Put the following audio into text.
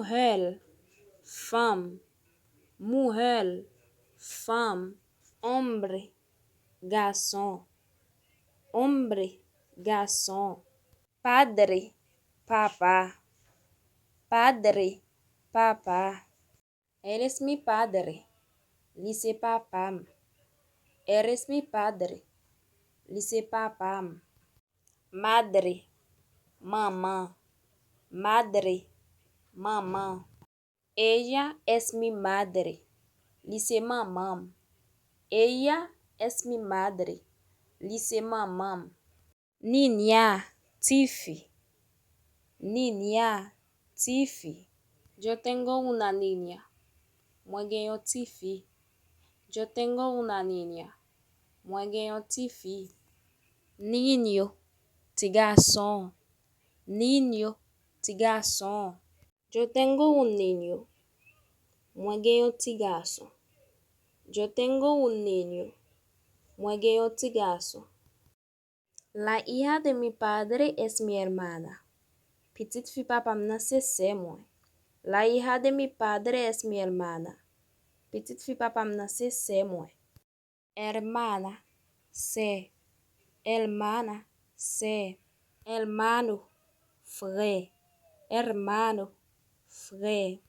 mujer, femme, mujer, femme, hombre, garçon, hombre, garçon, padre, papá, padre, papá. Eres mi padre, dice papá. Eres mi padre, dice papá. Madre, mamá, madre, mamá. Ella es mi madre, dice mamá. Ella es mi madre, dice mamá. Niña, tifi, niña, tifi. Yo tengo una niña, mwengeyo tifi. Yo tengo una niña, mwengeyo tifi. Niño, tigarçom, niño, tigarçom. Yo tengo un niño, mwengeyo tigarçom. Yo tengo un niño, mwengeyo tigarçom. La hija de mi padre es mi hermana. Petit fi papa mna se mwen. La hija de mi padre es mi hermana. Petit fi papa mna se mwen. Hermana, se. Hermana, se. Hermano, frère. Hermano, frère.